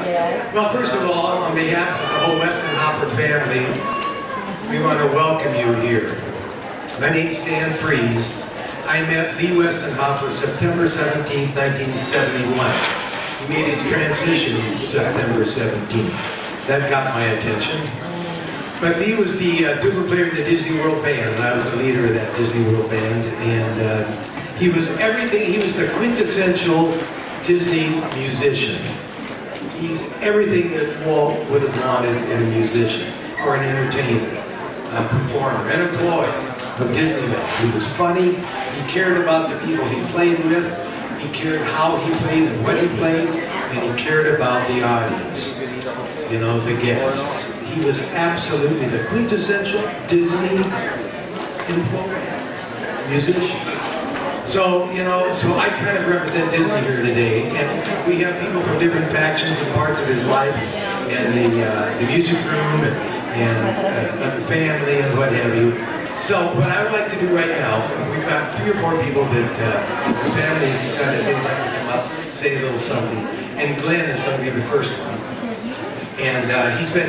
Yes. Well, first of all, on behalf of the whole Westenhofer family, we want to welcome you here. My name's Stan Freese. I met Lee Westenhofer September 17, 1971. He made his transition September 17th. That got my attention. But Lee was the tuba player in the Disney World Band, and I was the leader of that Disney World Band. And he was everything. He was the quintessential Disney musician. He's everything that Walt would have wanted in a musician, or an entertainer, a performer, an employee of Disneyland. He was funny, he cared about the people he played with, he cared how he played and what he played, and he cared about the audience, you know, the guests. He was absolutely the quintessential Disney employee, musician. So, you know, so I kind of represent Disney here today, and we have people from different factions and parts of his life, and the music room, and the family, and what have you. So, what I would like to do right now, we've got 3 or 4 people that the family has decided they'd like to come up, say a little something, and Glenn is going to be the first one. And he's been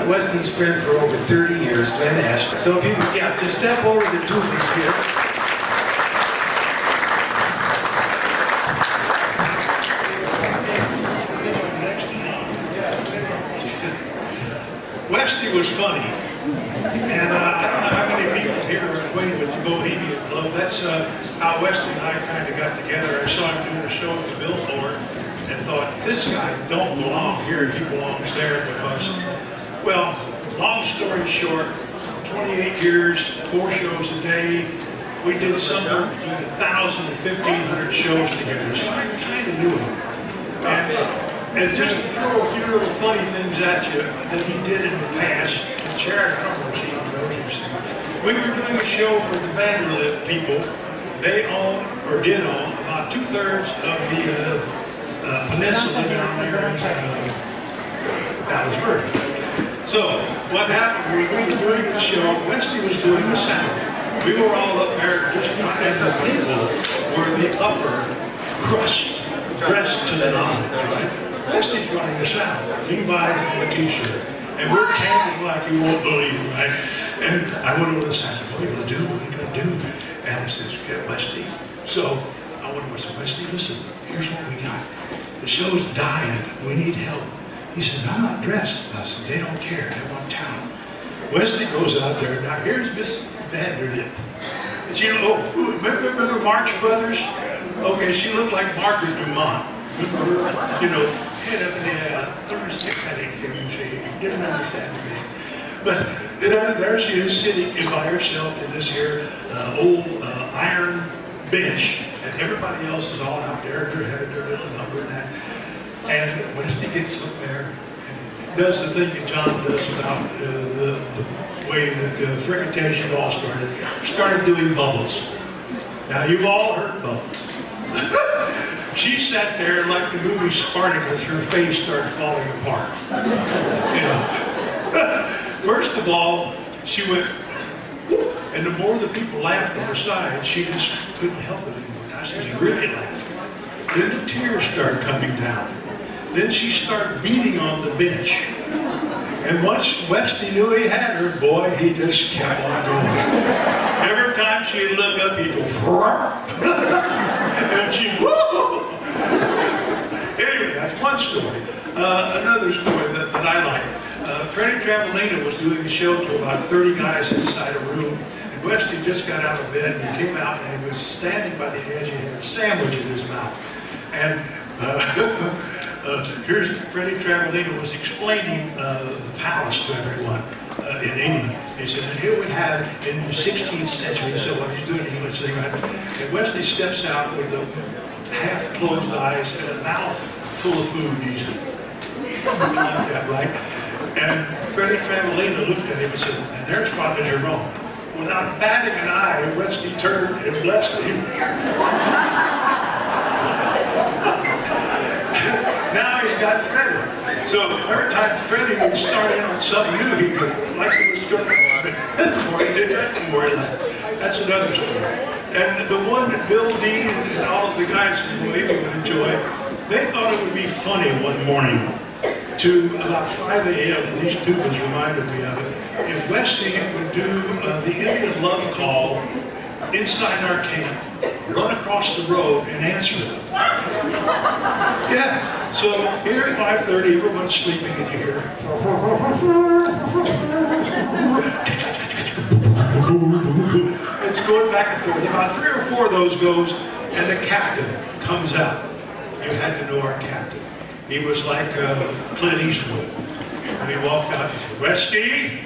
Westy's friend for over 30 years, Glenn Ash. So if you, yeah, just step over the tubas here. Westy was funny, and I don't know how many people here are acquainted with the Bohemian Club. That's how Westy and I kind of got together. I saw him doing a show at the Billboard and thought, this guy don't belong here, he belongs there, because, well, long story short, 28 years, 4 shows a day. We did somewhere between 1,000 and 1,500 shows together, so I kind of knew him. And just to throw a few little funny things at you that he did in the past, and Sharon Hubbard even knows these things. We were doing a show for the Vanderlip people. They own, or did own, about 2/3 of the peninsula down there in Battlesburg. So, what happened, we were doing the show, Westy was doing the sound. We were all up there just at the table where the upper crust dressed to the knowledge, right? Westy's running the sound, Levi's and a t-shirt, and we're chanting like you won't believe, right? And I went over to the side, I said, what are you gonna do? What are you gonna do? And I said, get Westy. So I went over to Westy, listen, here's what we got. The show's dying, we need help. He says, I'm not dressed. I said, they don't care, they want talent. Westy goes out there, now here's Miss Vanderlip. And she, oh, remember Marx Brothers? Okay, she looked like Margaret Dumont. You know, head of the aristocratic thing, she didn't understand the thing. But there she is sitting by herself in this here old iron bench, and everybody else is all out there, they're having their little number and that. And Westy gets up there and does the thing that John does about the way that the fricatation all started doing bubbles. Now you've all heard bubbles. She sat there like the movie Spartacus, her face started falling apart. You know. First of all, she went, and the more the people laughed on her side, she just couldn't help it anymore. Now she's really laughing. Then the tears started coming down. Then she started beating on the bench. And once Westy knew he had her, boy, he just kept on going. Every time she'd look up, he'd go, and she, woo! Anyway, that's one story. Another story that I like. Freddie Travelina was doing a show to about 30 guys inside a room, and Westy just got out of bed, and he came out, and he was standing by the edge, and he had a sandwich in his mouth. And here's Freddie Travelina was explaining the palace to everyone in England. He said, and here we have in the 16th century, so when he's doing the English thing, right? And Wesley steps out with the half-closed eyes and a mouth full of food easily. Yeah, right? And Freddie Travelina looked at him and said, and there's Father Jerome. Without batting an eye, Westy turned and blessed him. Now he's got Freddie. So every time Freddie would start in on something new, he could, like he was doing or he did that anymore. That's another story. And the one that Bill Dean and all of the guys in Bohemia would enjoy, they thought it would be funny one morning to about 5 a.m. These tubas reminded me of it. If Westy would do the Indian love call inside our camp, run across the road and answer it. Yeah, so here at 5:30, everyone's sleeping and you hear. It's going back and forth. About 3 or 4 of those goes, and the captain comes out. You had to know our captain. He was like Clint Eastwood. And he walked out and said, Westy?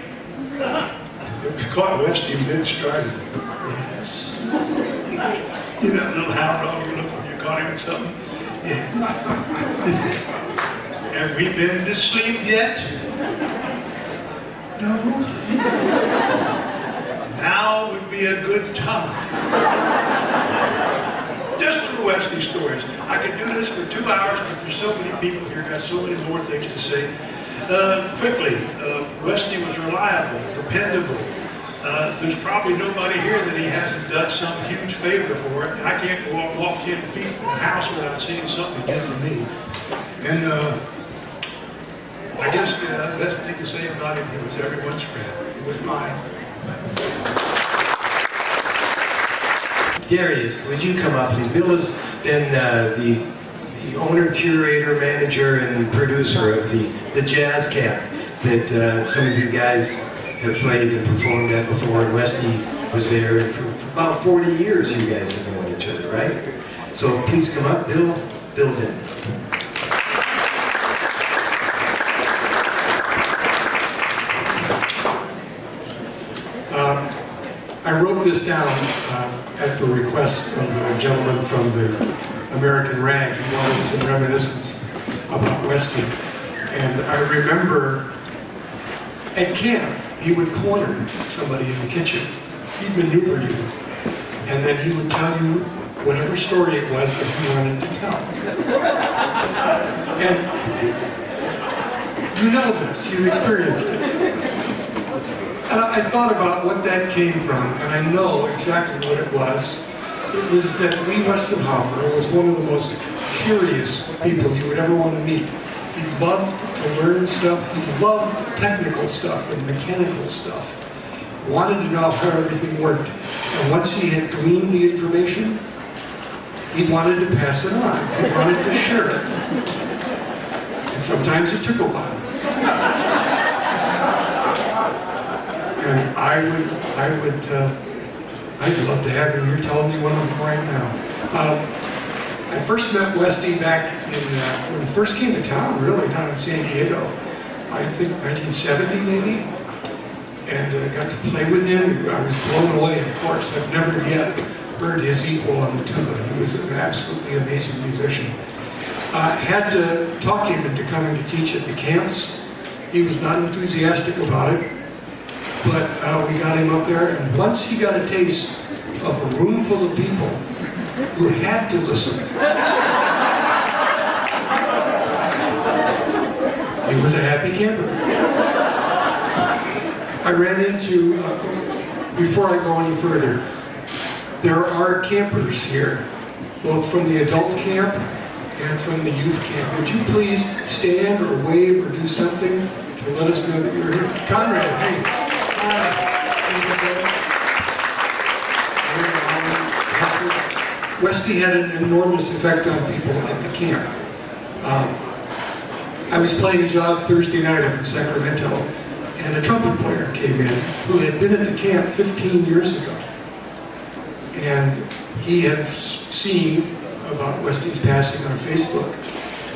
We caught Westy mid-stride. Yes. You know that little hound dog you look when you caught him at something? Yes. Have we been to sleep yet? No. Now would be a good time. Just little Westy stories. I could do this for 2 hours, but there's so many people here, got so many more things to say. Quickly, Westy was reliable, dependable. There's probably nobody here that he hasn't done some huge favor for. I can't walk 10 feet from the house without seeing something he did for me. And I guess the best thing to say about him, he was everyone's friend. He was mine. There he is. Would you come up, please? Bill has been the owner, curator, manager, and producer of the jazz camp that some of you guys have played and performed at before. And Westy was there for about 40 years. You guys have known each other, right? So please come up, Bill Dendle. I wrote this down at the request of a gentleman from the American Rag who wanted some reminiscence about Westy. And I remember at camp, he would corner somebody in the kitchen. He'd maneuver you. And then he would tell you whatever story it was that he wanted to tell. And you know this, you've experienced it. And I thought about what that came from, and I know exactly what it was. It was that Lee Westenhofer was one of the most curious people you would ever want to meet. He loved to learn stuff. He loved technical stuff and mechanical stuff. Wanted to know how everything worked. And once he had gleaned the information, he wanted to pass it on. He wanted to share it. And sometimes it took a while. And I'd love to have him. You're telling me one of them right now. I first met Westy back in, when he first came to town, really, down in San Diego. I think 1970 maybe. And got to play with him. I was blown away, of course. I've never yet heard his equal on the tuba. He was an absolutely amazing musician. Had to talk him into coming to teach at the camps. He was not enthusiastic about it. But we got him up there, and once he got a taste of a room full of people who had to listen, he was a happy camper. I ran into, before I go any further, there are campers here, both from the adult camp and from the youth camp. Would you please stand or wave or do something to let us know that you're here? Conrad, hey. Westy had an enormous effect on people at the camp. I was playing a job Thursday night up in Sacramento, and a trumpet player came in who had been at the camp 15 years ago. And he had seen about Westy's passing on Facebook.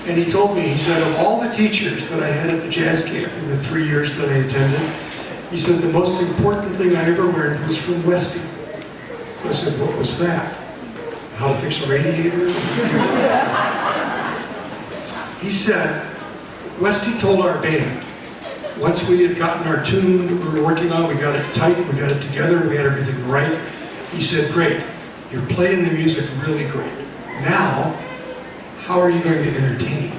And he told me, he said, of all the teachers that I had at the jazz camp in the 3 years that I attended, he said, the most important thing I ever learned was from Westy. I said, what was that? How to fix a radiator? He said, Westy told our band, once we had gotten our tune that we were working on, we got it tight, we got it together, we had everything right. He said, great, you're playing the music really great. Now, how are you going to entertain?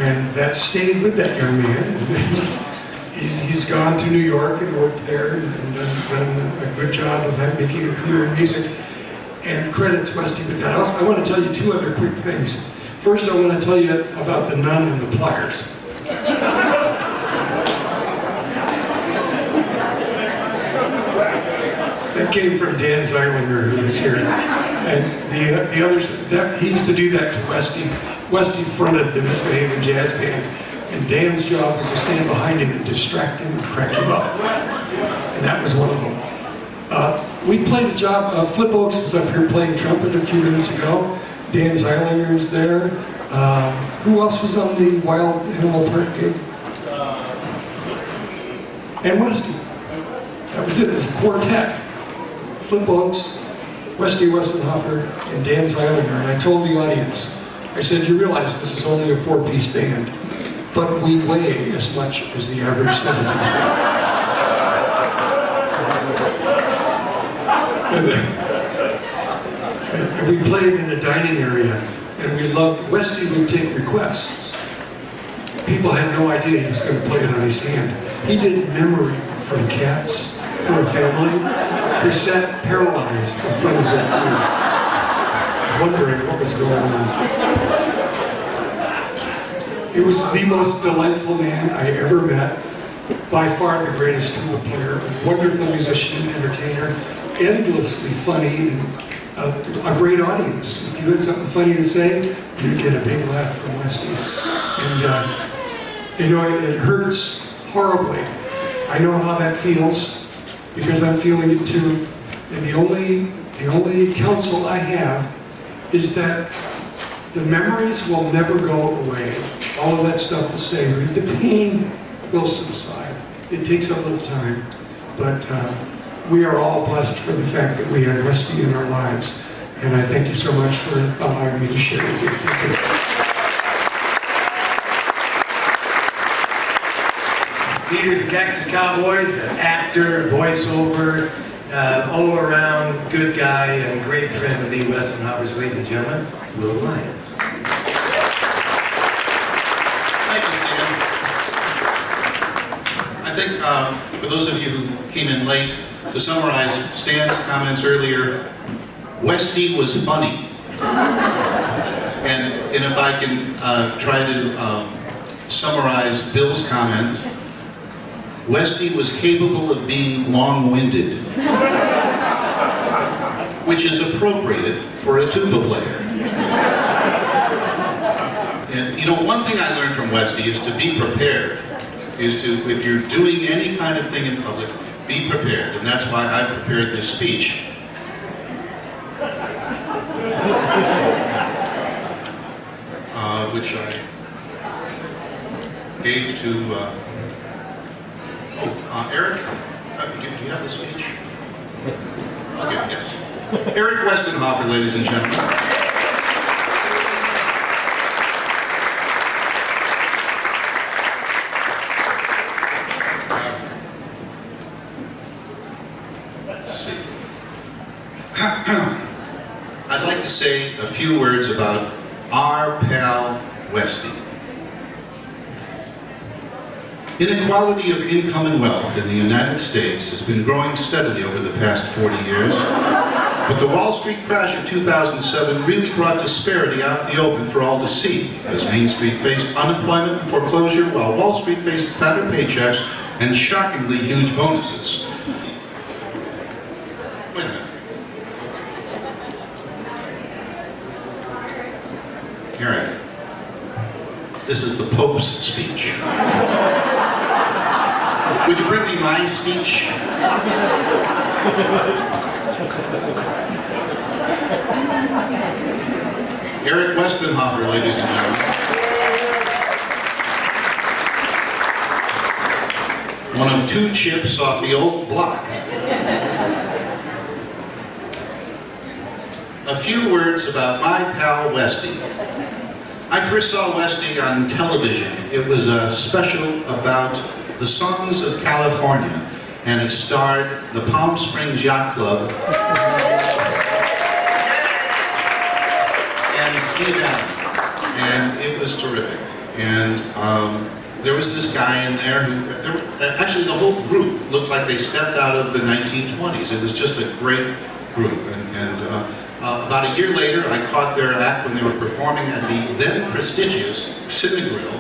And that stayed with that young man. He's gone to New York and worked there and done a good job of making a career in music. And credits Westy with that. I want to tell you 2 other quick things. First, I want to tell you about the nun and the pliers. That came from Dan Zeilinger, who was here. And the others, he used to do that to Westy. Westy fronted the Misbehaving Jazz Band, and Dan's job was to stand behind him and distract him and crack him up. And that was one of them. We played a job, Flip Oaks was up here playing trumpet a few minutes ago. Dan Zeilinger is there. Who else was on the Wild Animal Park gig? And Westy. That was it, it was a quartet. Flip Oaks, Westy Westenhofer, and Dan Zeilinger. And I told the audience, I said, you realize this is only a 4-piece band, but we weigh as much as the average 7-piece band. And we played in a dining area, and we loved, Westy would take requests. People had no idea he was going to play it on his hand. He did memory from Cats for a family who sat paralyzed in front of their food, wondering what was going on. He was the most delightful man I ever met, by far the greatest tuba player, a wonderful musician, entertainer, endlessly funny, and a great audience. If you had something funny to say, you'd get a big laugh from Westy. And you know, it hurts horribly. I know how that feels because I'm feeling it too. And the only counsel I have is that the memories will never go away. All of that stuff will stay. The pain will subside. It takes a little time, but we are all blessed for the fact that we had Westy in our lives. And I thank you so much for allowing me to share with you. Thank you. Peter the Cactus Cowboys, an actor, voiceover, all-around good guy and great friend of Lee Westenhofer's, ladies and gentlemen, Will Ryan. Thank you, Stan. I think for those of you who came in late, to summarize Stan's comments earlier, Westy was funny. And if I can try to summarize Bill's comments, Westy was capable of being long-winded, which is appropriate for a tuba player. And you know, one thing I learned from Westy is to be prepared, is to, if you're doing any kind of thing in public, be prepared. And that's why I prepared this speech. Which I gave to Eric, do you have the speech? Okay, yes. Eric Westenhofer, ladies and gentlemen. Let's see. I'd like to say a few words about our pal Westy. Inequality of income and wealth in the United States has been growing steadily over the past 40 years, but the Wall Street crash of 2007 really brought disparity out in the open for all to see, as Main Street faced unemployment and foreclosure, while Wall Street faced fatter paychecks and shockingly huge bonuses. Wait a minute. Eric, this is the Pope's speech. Would you bring me my speech? Eric Westenhofer, ladies and gentlemen. One of 2 chips off the old block. A few words about my pal Westy. I first saw Westy on television. It was a special about the songs of California, and it starred the Palm Springs Yacht Club and Steve Allen, and it was terrific. And there was this guy in there who, actually the whole group looked like they stepped out of the 1920s. It was just a great group, and About a year later, I caught their act when they were performing at the then prestigious Cinegrill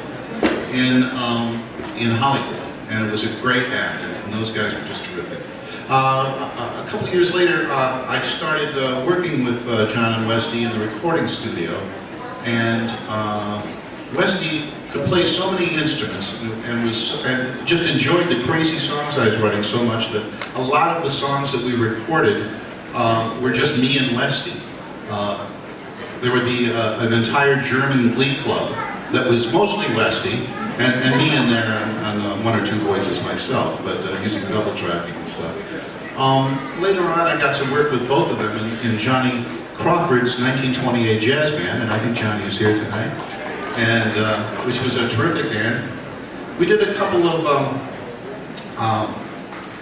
in Hollywood, and it was a great act, and those guys were just terrific. A couple of years later, I started working with John and Westy in the recording studio, and Westy could play so many instruments and just enjoyed the crazy songs I was writing so much that a lot of the songs that we recorded were just me and Westy. There would be an entire German glee club that was mostly Westy, and me in there on one or two voices myself, but using double tracking and stuff. Later on, I got to work with both of them in Johnny Crawford's 1928 jazz band, and I think Johnny is here tonight, and which was a terrific band. We did a couple of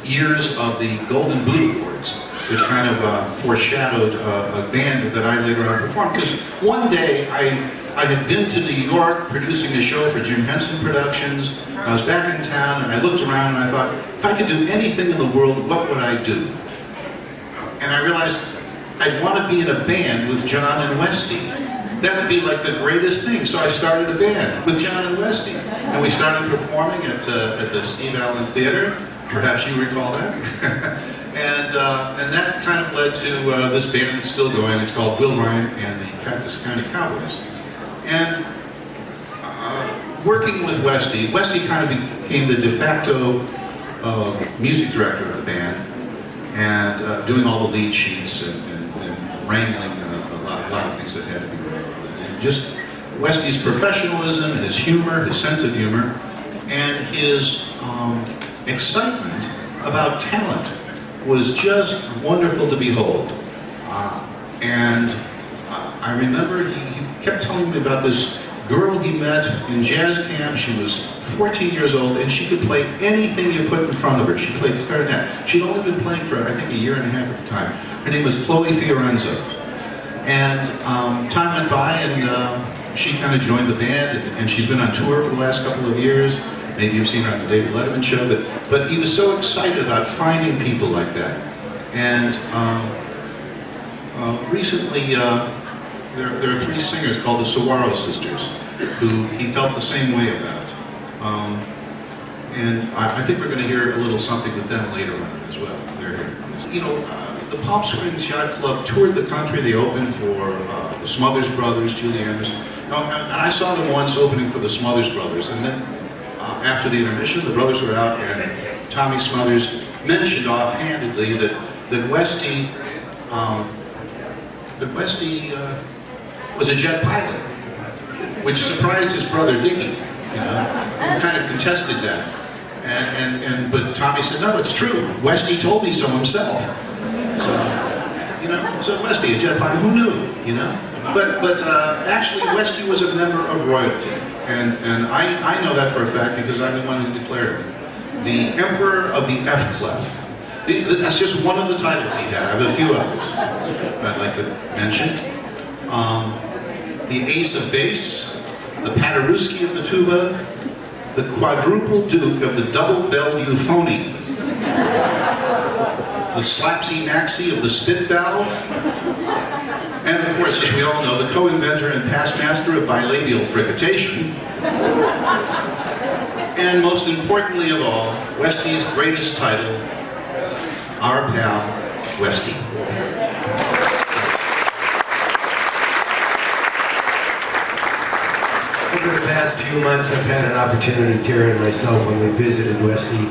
years of the Golden Boot Awards, which kind of foreshadowed a band that I later on performed. Because one day I had been to New York producing a show for Jim Henson Productions. I was back in town and I looked around and I thought, if I could do anything in the world, what would I do? And I realized I'd want to be in a band with John and Westy. That would be like the greatest thing. So I started a band with John and Westy. And we started performing at the Steve Allen Theater. Perhaps you recall that. And that kind of led to this band that's still going. It's called Will Ryan and the Cactus County Cowboys. And working with Westy kind of became the de facto music director of the band, and doing all the lead sheets and wrangling a lot of things that had to be wrangled. And just Westy's professionalism and his humor, his sense of humor, and his excitement about talent was just wonderful to behold. I remember he kept telling me about this girl he met in jazz camp. She was 14 years old and she could play anything you put in front of her. She played clarinet. She'd only been playing for, I think, a year and a half at the time. Her name was Chloe Fiorenzo. And time went by and she kind of joined the band, and she's been on tour for the last couple of years. Maybe you've seen her on the David Letterman show, but he was so excited about finding people like that. And recently, there are three singers called the Saguaro Sisters, who he felt the same way about. And I think we're going to hear a little something with them later on as well. They're here. You know, the Palm Springs Yacht Club toured the country. They opened for the Smothers Brothers, Julie Anderson. And I saw them once opening for the Smothers Brothers, and then after the intermission, the brothers were out, and Tommy Smothers mentioned offhandedly that Westy was a jet pilot, which surprised his brother Dickie. You know, he kind of contested that, but Tommy said, no, it's true. Westy told me so himself. So, you know, so Westy, a jet pilot, who knew? You know, but actually Westy was a member of royalty. And I know that for a fact because I'm the one who declared it. The Emperor of the F Clef. That's just one of the titles he had. I have a few others I'd like to mention. The Ace of Bass, the Paderewski of the tuba, the Quadruple Duke of the double-belled euphony, the Slapsy Maxi of the spit valve, and of course, as we all know, the co-inventor and past master of bilabial fricatation. And most importantly of all, Westy's greatest title, our pal, Westy. Over the past few months, I've had an opportunity, Terry and myself, when we visited Westy,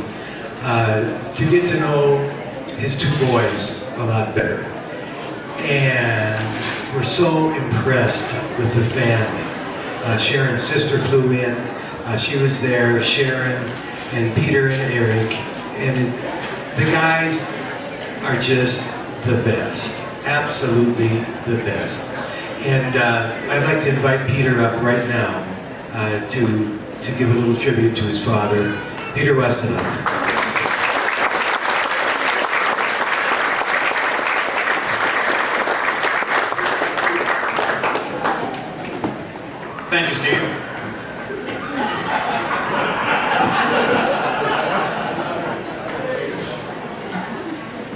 to get to know his two boys a lot better. And we're so impressed with the family. Sharon's sister flew in. She was there, Sharon and Peter and Eric. And the guys are just the best. Absolutely the best. And I'd like to invite Peter up right now to give a little tribute to his father, Peter Westenhofer. Thank you, Steve.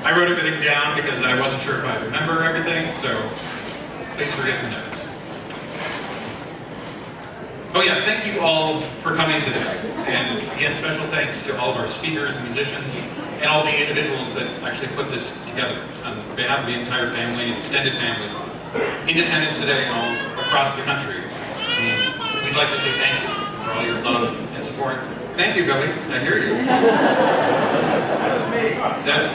I wrote everything down because I wasn't sure if I'd remember everything, so please forget the notes. Oh yeah, thank you all for coming today. And again, special thanks to all of our speakers and musicians and all the individuals that actually put this together on behalf of the entire family and extended family in attendance today and all across the country. We'd like to say thank you for all your love and support. Thank you, Billy. I hear you. Thank you.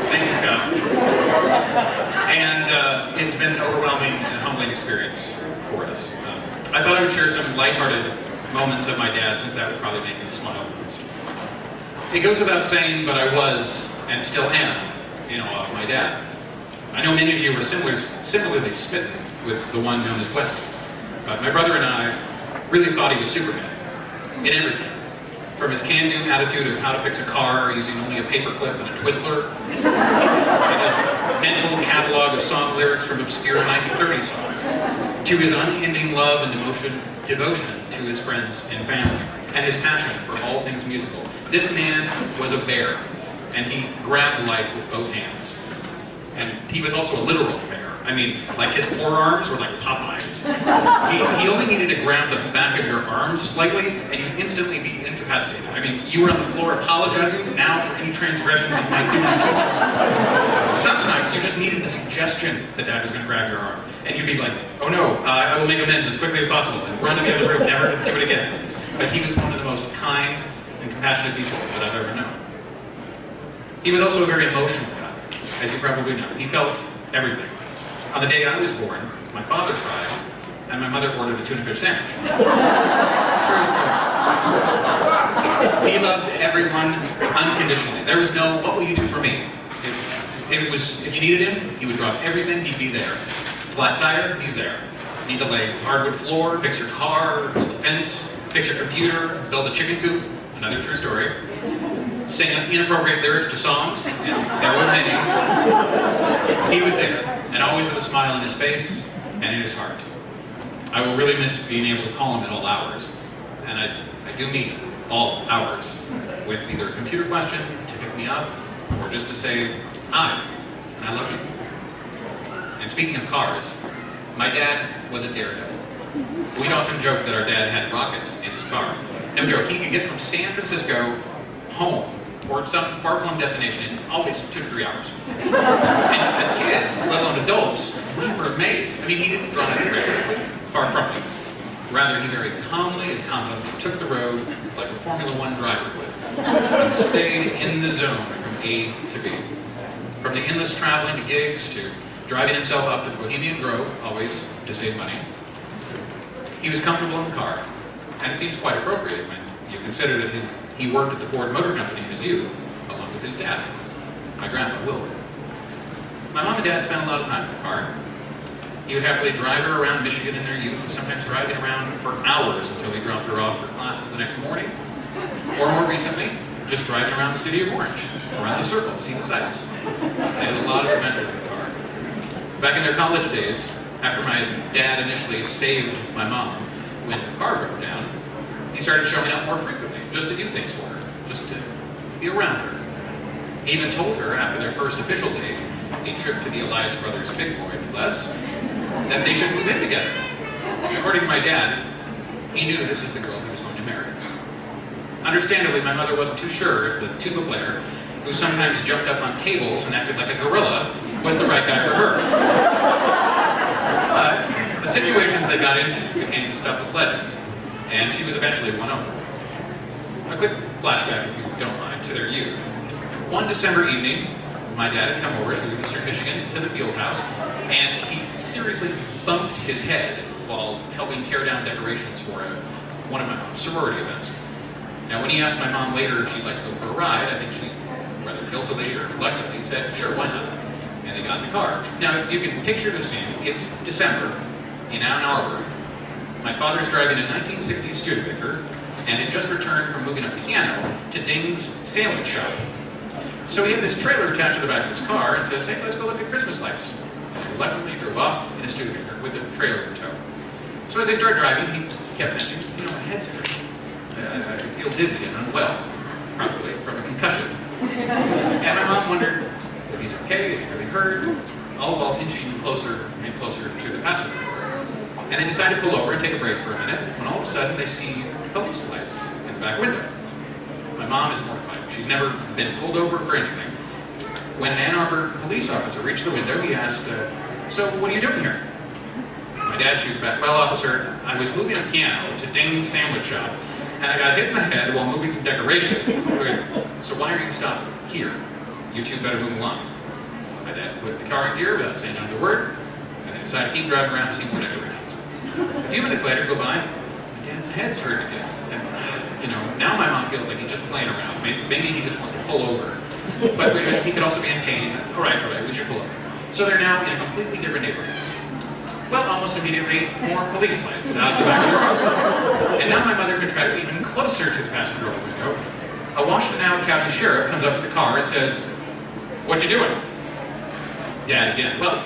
Thank you, Scott. And it's been an overwhelming and humbling experience for us. I thought I would share some lighthearted moments of my dad, since that would probably make him smile most. It goes without saying, but I was, and still am, in awe of my dad. I know many of you were similarly smitten with the one known as Westy. But my brother and I really thought he was Superman in everything. From his can-do attitude of how to fix a car using only a paperclip and a Twizzler, and his mental catalog of song lyrics from obscure 1930s songs, to his unending love and devotion to his friends and family, and his passion for all things musical. This man was a bear, and he grabbed life with both hands. And he was also a literal bear. I mean, like his forearms were like Popeyes. He only needed to grab the back of your arms slightly, and you'd instantly be incapacitated. I mean, you were on the floor apologizing now for any transgressions you might do in the future. Sometimes you just needed the suggestion that Dad was going to grab your arm, and you'd be like, oh no, I will make amends as quickly as possible, and run to the other room, never to do it again. But he was one of the most kind and compassionate people that I've ever known. He was also a very emotional guy, as you probably know. He felt everything. On the day I was born, my father cried, and my mother ordered a tuna fish sandwich. True story. He loved everyone unconditionally. There was no, what will you do for me? If you needed him, he would drop everything, he'd be there. Flat tire, he's there. Need to lay hardwood floor, fix your car, build a fence, fix your computer, build a chicken coop, another true story. Sing inappropriate lyrics to songs, and there were many. He was there, and always with a smile on his face and in his heart. I will really miss being able to call him at all hours, and I do mean all hours, with either a computer question to pick me up, or just to say, hi, and I love you. And speaking of cars, my dad was a daredevil. We'd often joke that our dad had rockets in his car. No joke, he could get from San Francisco home or some far-flung destination in always 2 to 3 hours. And as kids, let alone adults, we were amazed. I mean, he didn't drive recklessly, far from it. Rather, he very calmly and confidently took the road like a Formula One driver would, and stayed in the zone from A to B. From the endless traveling to gigs to driving himself up to Bohemian Grove, always to save money. He was comfortable in the car, and it seems quite appropriate when you consider that he worked at the Ford Motor Company in his youth, along with his dad, my grandpa, Will. My mom and dad spent a lot of time in the car. He would happily drive her around Michigan in their youth, sometimes driving around for hours until he dropped her off for classes the next morning. Or more recently, just driving around the city of Orange, around the circle, to see the sights. They had a lot of adventures in the car. Back in their college days, after my dad initially saved my mom when the car broke down, he started showing up more frequently, just to do things for her, just to be around her. He even told her after their first official date, a trip to the Elias Brothers Big Boy, less, that they should move in together. According to my dad, he knew this is the girl he was going to marry. Understandably, my mother wasn't too sure if the tuba player, who sometimes jumped up on tables and acted like a gorilla, was the right guy for her. But the situations they got into became the stuff of legend, and she was eventually won over. A quick flashback, if you don't mind, to their youth. One December evening, my dad had come over to Eastern Michigan to the field house, and he seriously bumped his head while helping tear down decorations for one of my mom's sorority events. Now, when he asked my mom later if she'd like to go for a ride, I think she, rather guiltily or reluctantly, said, sure, why not? And they got in the car. Now, if you can picture the scene, it's December in Ann Arbor. My father's driving a 1960s Studebaker, and had just returned from moving a piano to Ding's sandwich shop. So he had this trailer attached to the back of his car and says, hey, let's go look at Christmas lights. And he reluctantly drove off in a Studebaker with a trailer in tow. So as they started driving, he kept mentioning, my head's hurting. I feel dizzy and unwell, probably from a concussion. And my mom wondered if he's okay, is he really hurt? All while inching closer and closer to the passenger door. And they decide to pull over and take a break for a minute, when all of a sudden they see police lights in the back window. My mom is mortified. She's never been pulled over for anything. When an Ann Arbor police officer reached the window, he asked, so what are you doing here? My dad shoots back, well, officer, I was moving a piano to Ding's sandwich shop, and I got hit in the head while moving some decorations. So why are you stopping here? You two better move along. My dad put the car in gear without saying another word, and they decided to keep driving around to see more decorations. A few minutes later, go by, my dad's head's hurt again. And, now my mom feels like he's just playing around. Maybe he just wants to pull over. But he could also be in pain. All right, we should pull over. So they're now in a completely different neighborhood. Well, almost immediately, more police lights out the back of the road. And now my mother contracts even closer to the passenger window. A Washtenaw County sheriff comes up to the car and says, what you doing? Dad again. Well,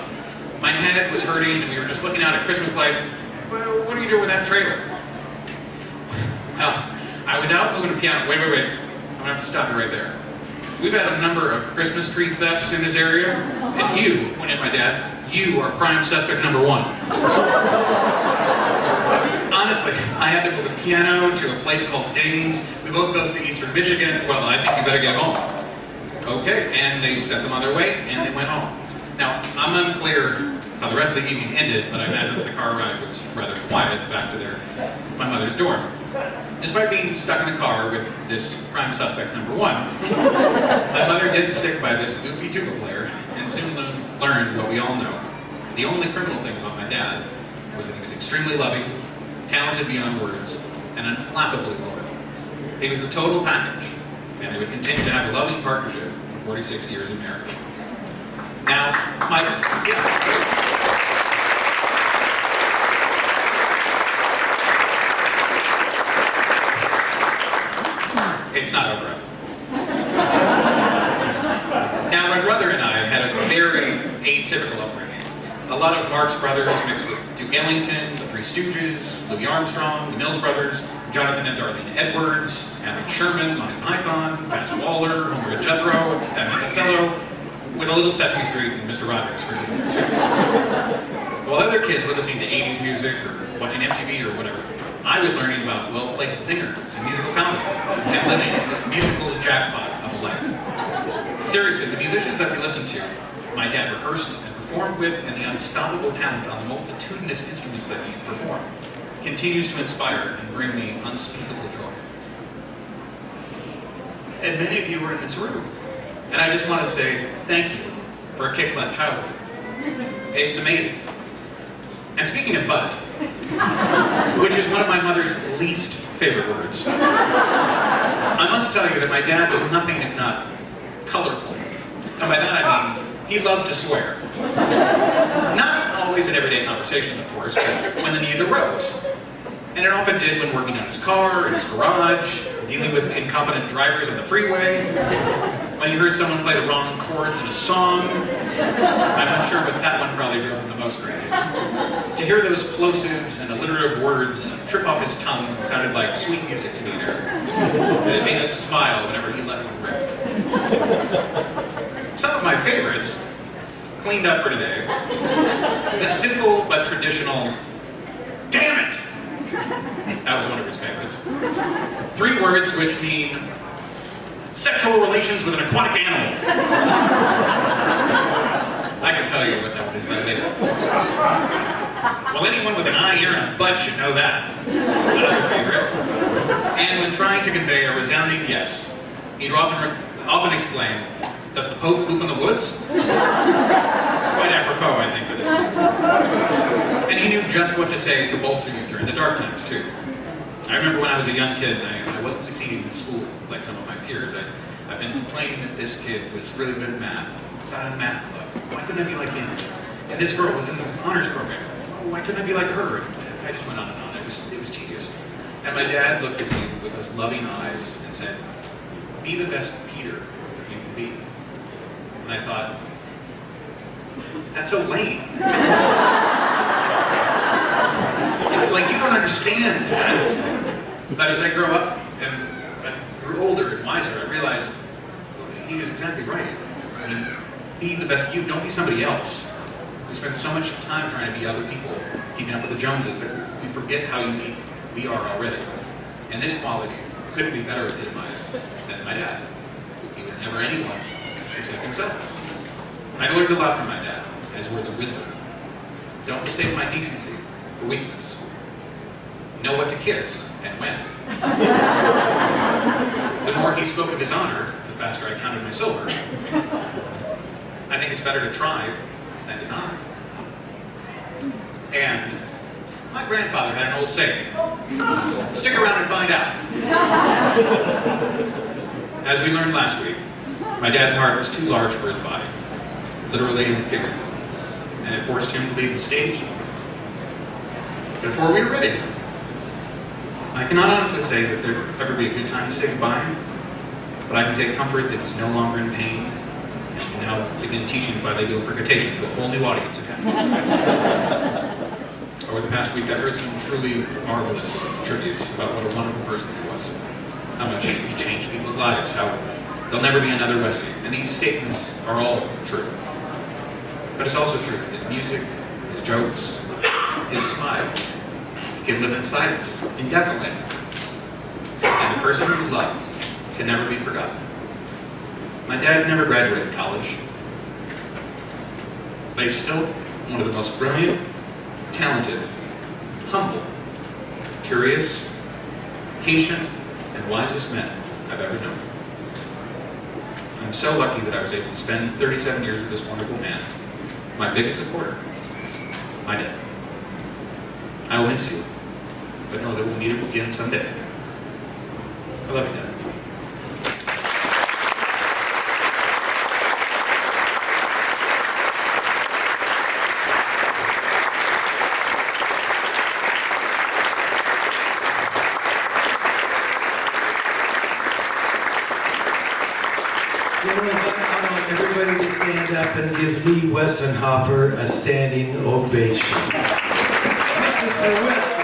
my head was hurting and we were just looking out at Christmas lights. Well, what do you do with that trailer? Well, I was out moving a piano. Wait. I'm gonna have to stop you right there. We've had a number of Christmas tree thefts in this area, and you, pointed at my dad, you are prime suspect number 1. Honestly, I had to move a piano to a place called Ding's. We both go to Eastern Michigan. Well, I think you better get home. Okay, and they set them on their way, and they went home. Now, I'm unclear how the rest of the evening ended, but I imagine that the car ride was rather quiet back to my mother's dorm. Despite being stuck in the car with this prime suspect number 1, my mother did stick by this goofy tuba player and soon learned what we all know. The only criminal thing about my dad was that he was extremely loving, talented beyond words, and unflappably loyal. He was the total package, and they would continue to have a loving partnership for 46 years of marriage. Now, yes. It's not over. Now, my brother and I had a very atypical upbringing. A lot of Marx Brothers mixed with Duke Ellington, the Three Stooges, Louis Armstrong, the Mills Brothers, Jonathan and Darlene Edwards, Alan Sherman, Monty Python, Fats Waller, Homer and Jethro, Evan Costello, with a little Sesame Street and Mr. Rogers for While other kids were listening to 80s music or watching MTV or whatever, I was learning about well-placed singers and musical comedy and living in this musical jackpot of life. Seriously, the musicians that we listened to, my dad rehearsed and performed with, and the unstoppable talent on the multitudinous instruments that he performed, continues to inspire and bring me unspeakable joy. And many of you are in this room, and I just want to say thank you for a kick-butt childhood. It's amazing. And speaking of butt, which is one of my mother's least favorite words, I must tell you that my dad was nothing if not colorful. And by that I mean, he loved to swear. Not always in everyday conversation, of course, but when the need arose. And it often did when working on his car, in his garage, dealing with incompetent drivers on the freeway, when he heard someone play the wrong chords in a song. I'm not sure, but that one probably drove him the most crazy. To hear those plosives and alliterative words trip off his tongue sounded like sweet music to me there. And it made us smile whenever he let one rip. Some of my favorites, cleaned up for today, the simple but traditional, damn it! That was one of his favorites. 3 words which mean sexual relations with an aquatic animal. I can tell you what that one is later. Well, anyone with an eye, ear, and a butt should know that. Another favorite. And when trying to convey a resounding yes, he'd often exclaim, "Does the Pope poop in the woods?" Quite apropos, I think, for this one. And he knew just what to say to bolster you during the dark times, too. I remember when I was a young kid and I wasn't succeeding in school like some of my peers. I've been complaining that this kid was really good at math. Got in a math club. Why couldn't I be like him? And this girl was in the honors program. Oh, why couldn't I be like her? I just went on and on. It was tedious. And my dad looked at me with those loving eyes and said, "Be the best Peter you can be." And I thought, that's so lame. Like, you don't understand that. But as I grow up and I grew older and wiser, I realized he was exactly right. I mean, be the best you, don't be somebody else. We spend so much time trying to be other people, keeping up with the Joneses, that we forget how unique we are already. And this quality couldn't be better epitomized than my dad. He was never anyone except himself. I learned a lot from my dad and his words of wisdom. Don't mistake my decency for weakness. Know what to kiss and when. The more he spoke of his honor, the faster I counted my silver. I think it's better to try than to not. And my grandfather had an old saying, stick around and find out. As we learned last week, my dad's heart was too large for his body, literally and figuratively, and it forced him to leave the stage before we were ready. I cannot honestly say that there'd ever be a good time to say goodbye, but I can take comfort that he's no longer in pain, and can now begin teaching bilabial fricatation to a whole new audience again. Over the past week, I've heard some truly marvelous tributes about what a wonderful person he was, how much he changed people's lives, how there'll never be another Westy, and these statements are all true. But it's also true, his music, his jokes, his smile, he can live inside us indefinitely. And a person who's loved can never be forgotten. My dad never graduated college, but he's still one of the most brilliant, talented, humble, curious, patient, and wisest men I've ever known. I'm so lucky that I was able to spend 37 years with this wonderful man, my biggest supporter, my dad. I will miss you, but know that we'll meet again someday. I love you, Dad. You know, I want everybody to stand up and give Lee Westenhofer a standing ovation. This is for Westy.